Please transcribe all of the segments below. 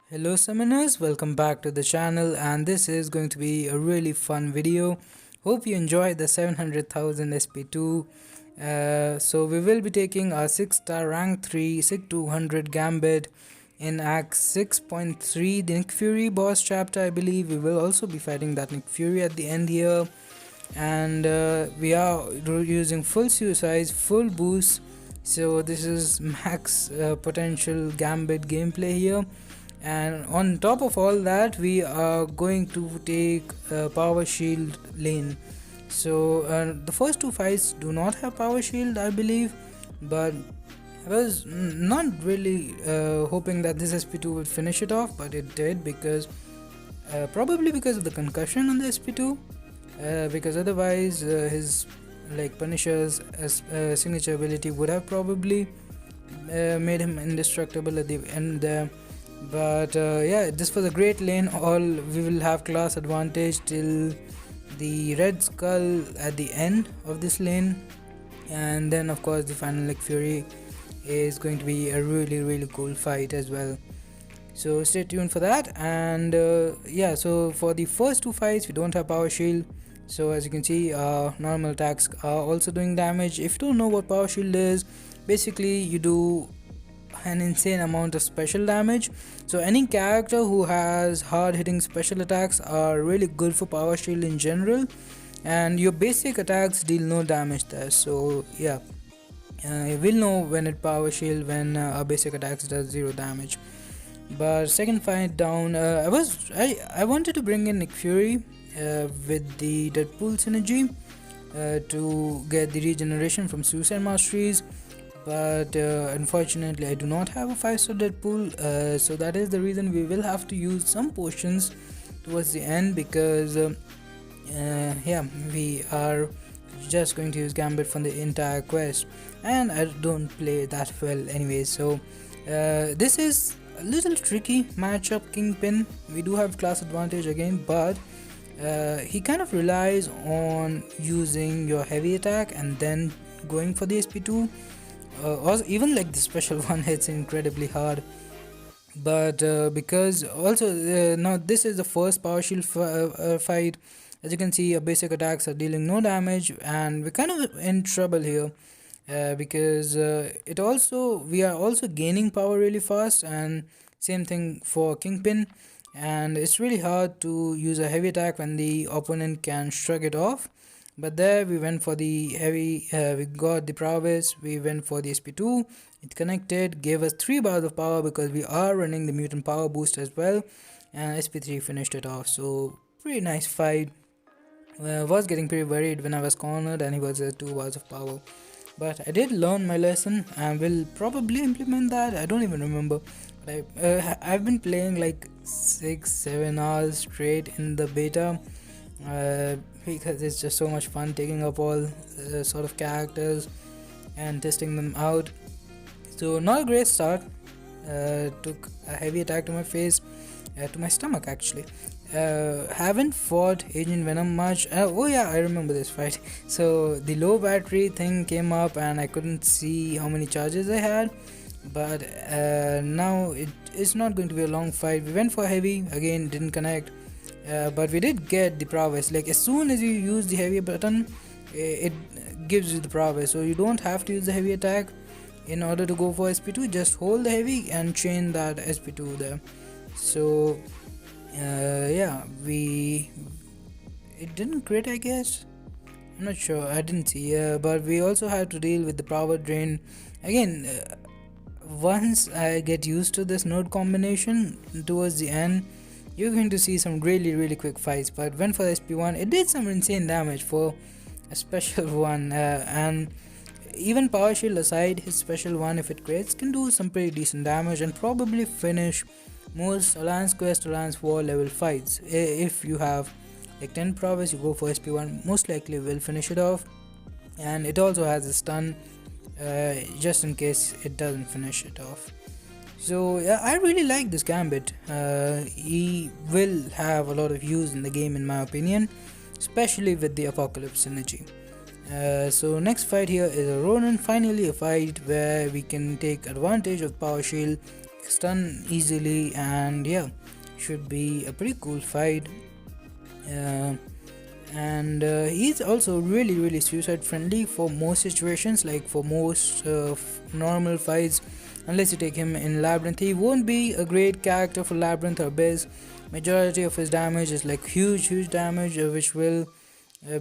Hello summoners, welcome back to the channel, and this is going to be a really fun video. Hope you enjoyed the 700,000 sp2. So we will be taking our 6-star rank 3 SIG 200 Gambit in Act 6.3, the Nick Fury boss chapter. I believe we will also be fighting that Nick Fury at the end here, and we are using full suicide, full boost. So this is max potential Gambit gameplay here, and on top of all that we are going to take power shield lane. So the first two fights do not have power shield, I believe, but I was not really hoping that this sp2 would finish it off, but it did, because probably because of the concussion on the sp2, because otherwise his Punisher's signature ability would have probably made him indestructible at the end there. But yeah, this was a great lane. All we will have class advantage till the red skull at the end of this lane, and then of course the final Nick Fury is going to be a really cool fight as well. So stay tuned for that. And yeah, so for the first two fights we don't have power shield. So as you can see, normal attacks are also doing damage. If you don't know what power shield is, basically you do an insane amount of special damage. So any character who has hard hitting special attacks are really good for power shield in general, and your basic attacks deal no damage there. So yeah, you will know when it power shield when our basic attacks does 0 damage. But second fight down, I wanted to bring in Nick Fury with the Deadpool synergy to get the regeneration from Suicide Masteries, but unfortunately I do not have a 5-star Deadpool, so that is the reason we will have to use some potions towards the end, because yeah, we are just going to use Gambit for the entire quest, and I don't play that well anyway. So this is a little tricky matchup. Kingpin, we do have class advantage again, but he kind of relies on using your heavy attack and then going for the sp2, or even like the special one hits incredibly hard. But because also now this is the first power shield fight, as you can see our basic attacks are dealing no damage, and we're kind of in trouble here, because we are also gaining power really fast, and same thing for Kingpin, and it's really hard to use a heavy attack when the opponent can shrug it off. But there we went for the heavy, we got the prowess, we went for the sp2, it connected, gave us 3 bars of power because we are running the mutant power boost as well, and sp3 finished it off. So pretty nice fight. Was getting pretty worried when I was cornered and he was at 2 bars of power, but I did learn my lesson and will probably implement that. I don't even remember, but I've been playing like 6-7 hours straight in the beta, because it's just so much fun taking up all sort of characters and testing them out. So not a great start. Took a heavy attack to my face, to my stomach actually. Haven't fought Agent Venom much. Oh yeah, I remember this fight. So the low battery thing came up and I couldn't see how many charges I had, but now it is not going to be a long fight. We went for heavy again, didn't connect, but we did get the prowess. Like as soon as you use the heavy button, it gives you the prowess, so you don't have to use the heavy attack in order to go for sp2. Just hold the heavy and chain that sp2 there. So yeah, it didn't crit, I guess. I'm not sure, I didn't see. But we also have to deal with the power drain again. Once I get used to this node combination towards the end, you're going to see some really quick fights. But went for the sp1, it did some insane damage for a special one, and even power shield aside, his special one, if it crits, can do some pretty decent damage and probably finish most Alliance Quest, Alliance War level fights. If you have like 10 prowess, you go for sp1, most likely will finish it off. And it also has a stun, just in case it doesn't finish it off. So yeah, I really like this Gambit. He will have a lot of use in the game in my opinion, especially with the Apocalypse synergy. So next fight here is a Ronin, finally a fight where we can take advantage of power shield stun easily, and yeah, should be a pretty cool fight. And he's also really suicide friendly for most situations, like for most normal fights. Unless you take him in Labyrinth, he won't be a great character for Labyrinth or Biz. Majority of his damage is like huge damage, which will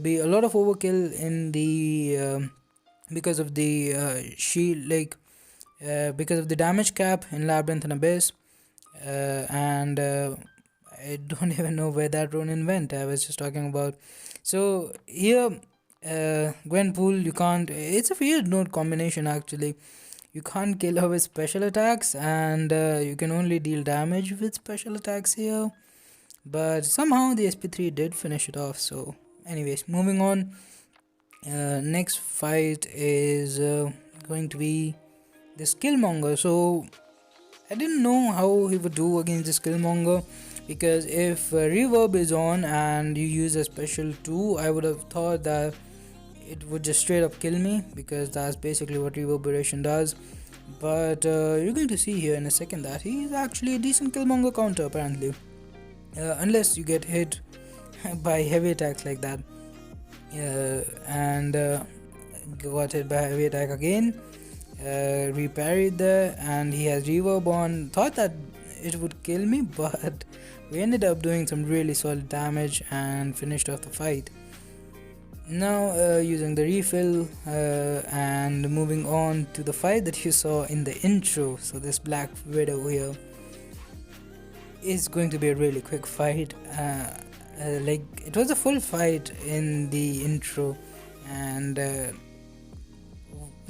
be a lot of overkill in the because of the shield, like because of the damage cap in Labyrinth and Abyss. And I don't even know where that Ronin went. I was just talking about. So here, Gwenpool, you can't. It's a weird node combination actually. You can't kill her with special attacks, and you can only deal damage with special attacks here. But somehow the SP3 did finish it off. So, anyways, moving on. Next fight is going to be the Skillmonger. So I didn't know how he would do against the Skillmonger, because if reverb is on and you use a special 2, I would have thought that it would just straight up kill me, because that's basically what reverberation does. But you're going to see here in a second that he's actually a decent Killmonger counter apparently, unless you get hit by heavy attacks like that. And got hit by heavy attack again, reparried there, and he has reverb on. Thought that it would kill me, but we ended up doing some really solid damage and finished off the fight. Now using the refill and moving on to the fight that you saw in the intro. So this Black Widow here is going to be a really quick fight. Like it was a full fight in the intro, and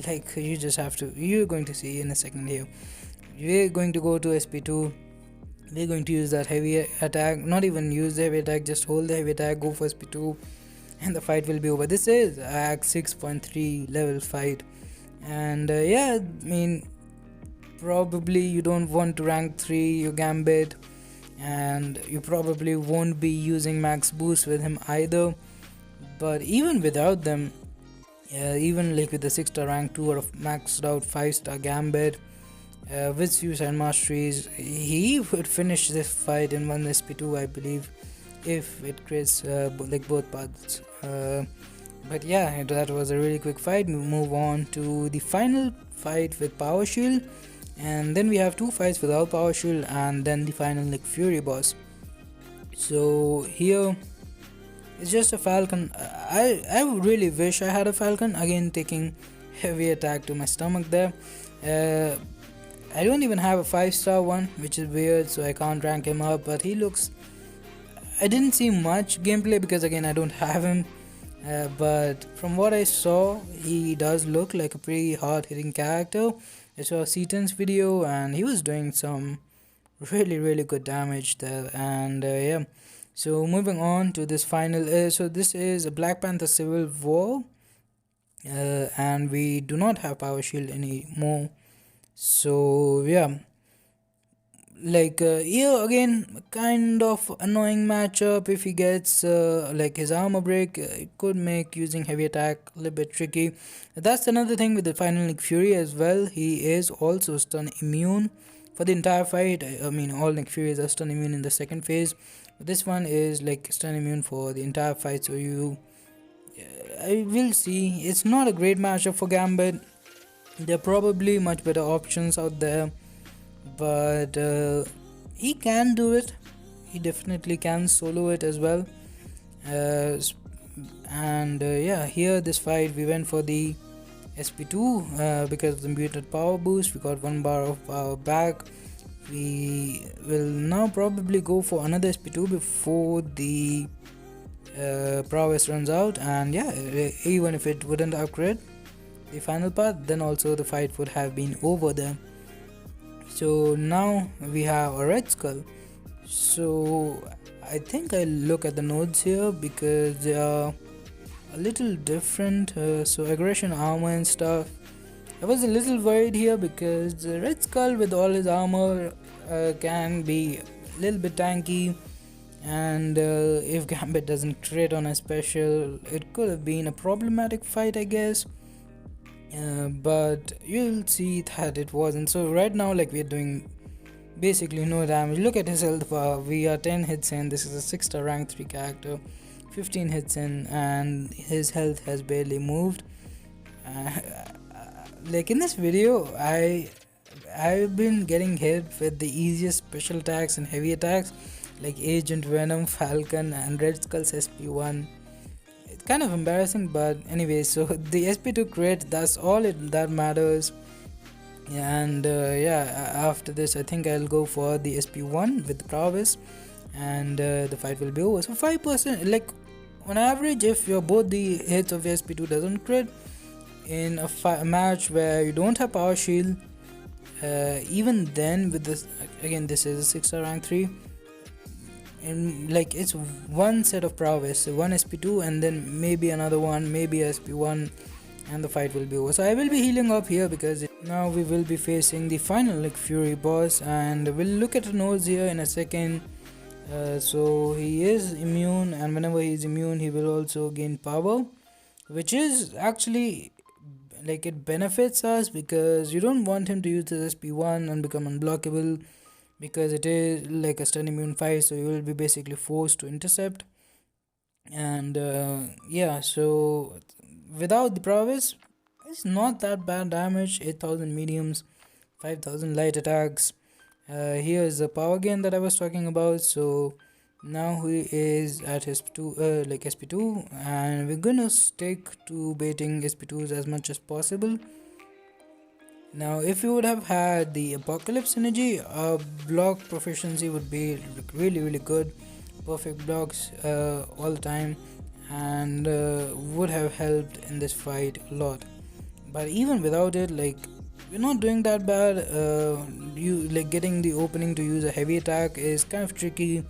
like you're going to see in a second here. We're going to go to SP2. We're going to use that heavy attack, not even use the heavy attack, just hold the heavy attack, go for SP2, and the fight will be over. This is Act 6.3 level fight, and yeah, I mean, probably you don't want to rank 3 your Gambit, and you probably won't be using max boost with him either. But even without them, even like with the 6-star rank 2 or maxed out 5-star Gambit, with Suicide Masteries, he would finish this fight in 1 SP2, I believe, if it creates like both paths. But yeah, that was a really quick fight. We move on to the final fight with Power Shield, and then we have 2 fights without Power Shield, and then the final like Fury boss. So here it's just a Falcon. I really wish I had a Falcon, again taking heavy attack to my stomach there. I don't even have a 5-star one, which is weird, so I can't rank him up, but he looks... I didn't see much gameplay because again I don't have him, but from what I saw, he does look like a pretty hard hitting character. I saw C10's video and he was doing some really good damage there, and yeah. So moving on to this final, so this is a Black Panther Civil War, and we do not have Power Shield anymore. So yeah, like here again, kind of annoying matchup. If he gets like his armor break, it could make using heavy attack a little bit tricky. That's another thing with the final Nick Fury as well. He is also stun immune for the entire fight. I mean, all Nick Furies are stun immune in the second phase, but this one is like stun immune for the entire fight. So I will see. It's not a great matchup for Gambit. There are probably much better options out there, but he can do it. He definitely can solo it as well. And yeah, here this fight we went for the SP2 because of the muted power boost. We got 1 bar of power back. We will now probably go for another SP2 before the prowess runs out, and yeah, even if it wouldn't upgrade the final part, then also the fight would have been over there. So now we have a Red Skull. So I think I look at the nodes here because they are a little different. So aggression, armor and stuff, I was a little worried here because the Red Skull with all his armor can be a little bit tanky, and if Gambit doesn't crit on a special, it could have been a problematic fight, I guess. But you'll see that it wasn't. So right now, like, we're doing basically no damage. Look at his health bar. We are 10 hits in. This is a 6-star rank 3 character. 15 hits in, and his health has barely moved. Uh, like in this video, I've been getting hit with the easiest special attacks and heavy attacks like Agent Venom, Falcon, and Red Skull's SP1. It's kind of embarrassing, but anyway, so the SP2 crit, that's all that matters. And after this I think I'll go for the SP1 with the prowess, and the fight will be over. So 5%, like on average, if your both the hits of your SP2 doesn't crit in a match where you don't have power shield, even then with this, again this is a 6-star rank 3, and like it's one set of prowess, so one SP2 and then maybe another one, maybe SP1, and the fight will be over. So I will be healing up here because now we will be facing the final like Fury boss, and we'll look at the nodes here in a second. So he is immune, and whenever he is immune he will also gain power, which is actually like it benefits us because you don't want him to use his SP1 and become unblockable, because it is like a stun immune fight, so you will be basically forced to intercept. And so without the prowess it's not that bad damage. 8,000 mediums, 5,000 light attacks. Here is the power gain that I was talking about. So now he is at his SP2, and we're gonna stick to baiting SP2s as much as possible. Now if you would have had the Apocalypse energy, our block proficiency would be really good, perfect blocks all the time, and would have helped in this fight a lot. But even without it, like we're not doing that bad. You like getting the opening to use a heavy attack is kind of tricky.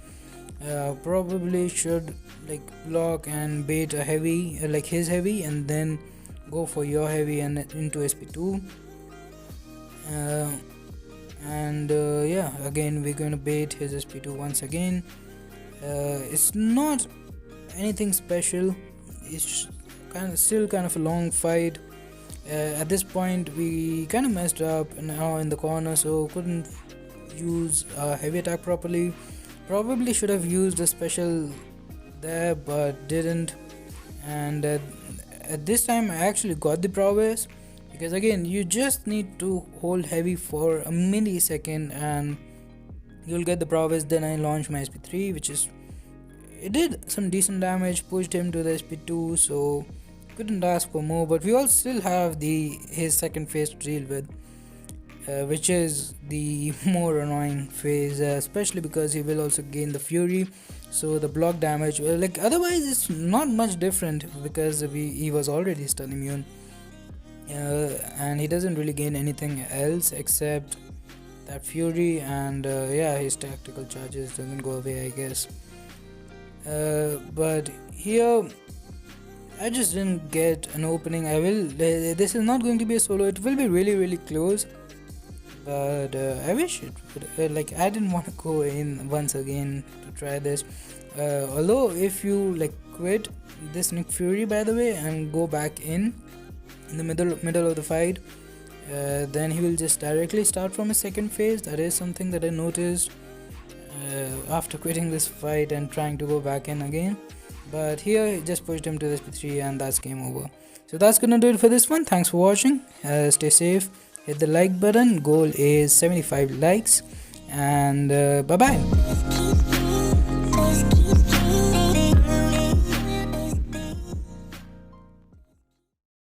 Probably should like block and bait a heavy, like his heavy, and then go for your heavy and into SP2. Again we're going to bait his SP2 once again. It's not anything special. It's still kind of a long fight. At this point we kind of messed up now in the corner, so couldn't use a heavy attack properly. Probably should have used a special there but didn't, and at this time I actually got the prowess, because again you just need to hold heavy for a millisecond and you'll get the prowess. Then I launched my SP3, which is, it did some decent damage, pushed him to the SP2, so couldn't ask for more. But we all still have his second phase to deal with, which is the more annoying phase, especially because he will also gain the Fury, so the block damage, like otherwise it's not much different because he was already stun immune, and he doesn't really gain anything else except that Fury, and his tactical charges doesn't go away, I guess. But here I just didn't get an opening. This is not going to be a solo, it will be really close, but I wish it would, like I didn't want to go in once again to try this. Although if you like quit this Nick Fury by the way and go back in the middle of the fight, then he will just directly start from a second phase. That is something that I noticed after quitting this fight and trying to go back in again. But here he just pushed him to the SP3 and that's game over. So that's gonna do it for this one. Thanks for watching. Stay safe, hit the like button. Goal is 75 likes, and bye bye.